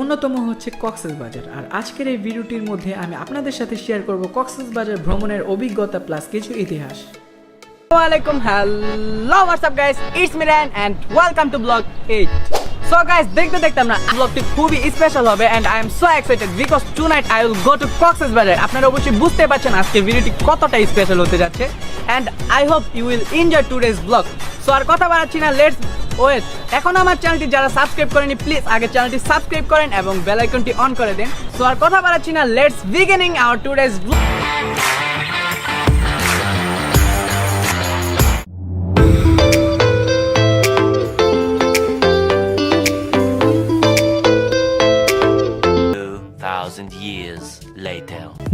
অন্যতম হচ্ছে কক্সবাজার। আর আজকের এই ভিডিওটির মধ্যে আমি আপনাদের সাথে শেয়ার করব কক্সবাজার ভ্রমণের অভিজ্ঞতা প্লাস কিছু ইতিহাস। আসসালামু আলাইকুম, hello WhatsApp guys, it's me Rayan and welcome to blog 8। So guys, দেখতে দেখতে আমরা ব্লগটি খুবই স্পেশাল হবে and I am so excited because tonight I will go to Cox's Bazar. আপনারা অবশ্যই বুঝতে পারছেন আজকের ভিডিওটি কতটা স্পেশাল হতে যাচ্ছে and I hope you will enjoy today's blog. So আর কথা বাড়াচ্ছি না, লেটস ওয়েট। এখন আমার চ্যানেলটি যারা সাবস্ক্রাইব করেনি প্লিজ আগে চ্যানেলটি সাবস্ক্রাইব করেন এবং বেল আইকনটি অন করে দেন। সো আর কথা বাড়াচ্ছি না, let's beginning hour today's blog.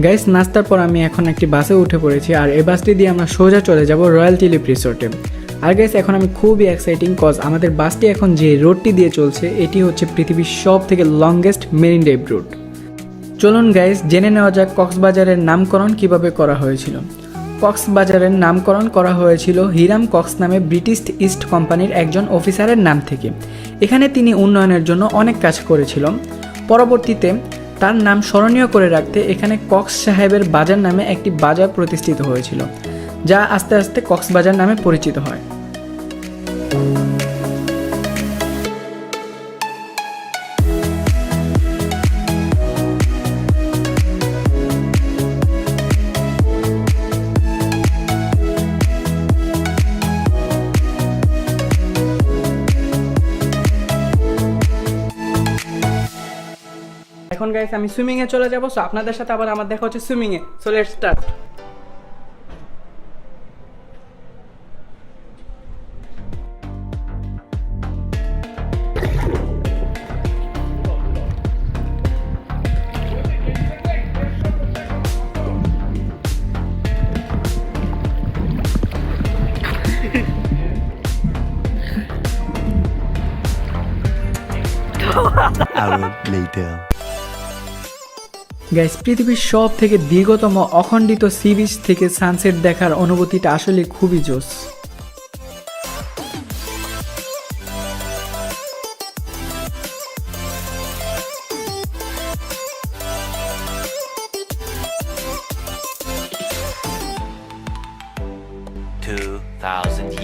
Guys, নাস্তার পর আমি এখন একটি বাসে উঠে পড়েছি আর এই বাসটি দিয়ে আমরা সোজা চলে যাব রয়্যাল টিলিপ রিসোর্টে। আর গাইস, এখন আমি খুবই এক্সাইটিং কজ আমাদের বাসটি এখন যে রোডটি দিয়ে চলছে এটি হচ্ছে পৃথিবীর সব থেকে লংগেস্ট মেরিন ড্রাইভ রুট। চলুন গাইস, জেনে নেওয়া যাক কক্সবাজারের নামকরণ কিভাবে করা হয়েছিল। কক্সবাজারের নামকরণ করা হয়েছিল হিরাম কক্স নামে ব্রিটিশ ইস্ট কোম্পানির একজন অফিসারের নাম থেকে। এখানে তিনি উন্নয়নের জন্য অনেক কাজ করেছিল। পরবর্তীতে তার নাম স্মরণীয় করে রাখতে এখানে কক্স সাহেবের বাজার নামে একটি বাজার প্রতিষ্ঠিত হয়েছিল, যা আস্তে আস্তে কক্সবাজার নামে পরিচিত হয়। এখন গাইস আমি সুইমিং এ চলে যাব। সো আপনাদের সাথে আবার আমার দেখা হচ্ছে swimming A. So let's start. hour later. Guys, পৃথিবীর সব থেকে দীর্ঘতম অখণ্ডিত সি বিচ থেকে সানসেট দেখার অনুভূতিটা আসলে খুবই জোস।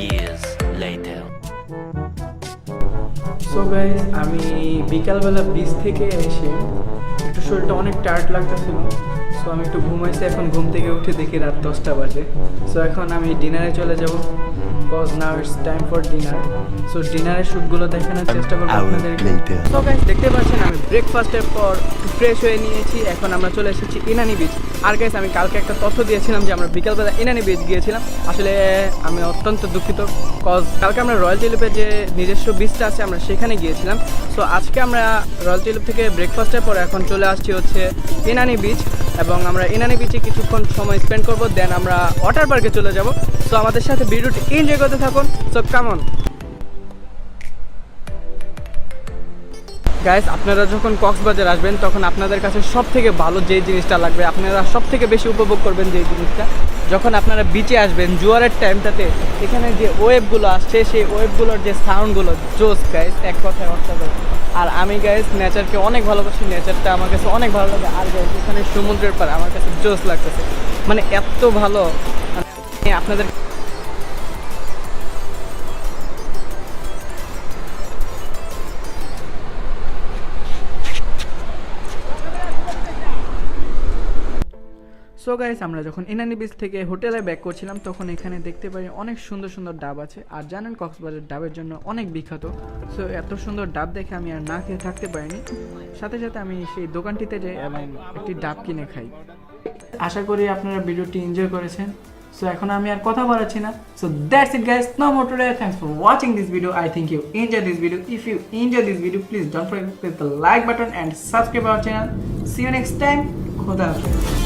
Years later. সো গাইস, আমি বিকালবেলা বিচ থেকে এসে একটু শরীরটা অনেক টায়ার্ড লাগতেছিল। সো আমি একটু ঘুমাইছি। এখন ঘুম থেকে উঠে দেখি রাত 10টা বাজে। সো এখন আমি ডিনারে চলে যাব cause now it's time for dinner. So ডিনারের শ্যুটগুলো দেখানোর চেষ্টা করবো আপনাদেরকে। সো গাইস, দেখতে পাচ্ছেন আমি ব্রেকফাস্টের পর ফ্রেশ হয়ে নিয়েছি। এখন আমরা চলে এসেছি ইনানি বিচ। আর গাইস, আমি কালকে একটা তথ্য দিয়েছিলাম যে আমরা বিকালবেলা ইনানি বিচ গিয়েছিলাম। আসলে আমি অত্যন্ত দুঃখিত কজ কালকে আমরা রয়্যাল টিলিপের যে নিজস্ব বিচটা আছে আমরা সেখানে গিয়েছিলাম। সো আজকে আমরা রয়্যাল টিলিপ থেকে ব্রেকফাস্টের পর এখন চলে আসছি হচ্ছে ইনানি বিচ এবং আমরা ইনানি বিচে কিছুক্ষণ সময় স্পেন্ড করবো, দেন আমরা ওয়াটার পার্কে চলে যাব। সো আমাদের সাথে ভিডিওটি এনজয় করতে থাকুন। সো কাম অন গাইস, আপনারা যখন কক্সবাজার আসবেন তখন আপনাদের কাছে সব থেকে ভালো যে জিনিসটা লাগবে, আপনারা সব থেকে বেশি উপভোগ করবেন যে জিনিসটা, যখন আপনারা বিচে আসবেন জোয়ারের টাইমটাতে এখানে যে ওয়েভগুলো আসছে সেই ওয়েভগুলোর যে সাউন্ডগুলো জোস গাইস, এক কথায় অসাধারণ। আর আমি গাইস নেচারকে অনেক ভালোবাসি, নেচারটা আমার কাছে অনেক ভালো লাগে। আর গাইস এখানে সমুদ্রের পার আমার কাছে জোস লাগতেছে, মানে এত ভালো। আপনাদের সো গাইস, আমরা যখন ইনানি বিচ থেকে হোটেলে ব্যাক করছিলাম তখন এখানে দেখতে পাই অনেক সুন্দর সুন্দর ডাব আছে। আর জানেন কক্সবাজার ডাবের জন্য অনেক বিখ্যাত। সো এত সুন্দর ডাব দেখে আমি আর না খেয়ে থাকতে পারিনি। সাথে সাথে আমি সেই দোকানটিতে যাই এবং একটি ডাব কিনে খাই। আশা করি আপনারা ভিডিওটি এনজয় করেছেন। সো এখন আমি আর কথা বাড়াচ্ছি না। So that's it guys, no more today. Thanks for watching this video. I think you enjoy this video. If you enjoy this video please don't forget to press the like button and subscribe our channel. See you next time. খোদা হাফেজ।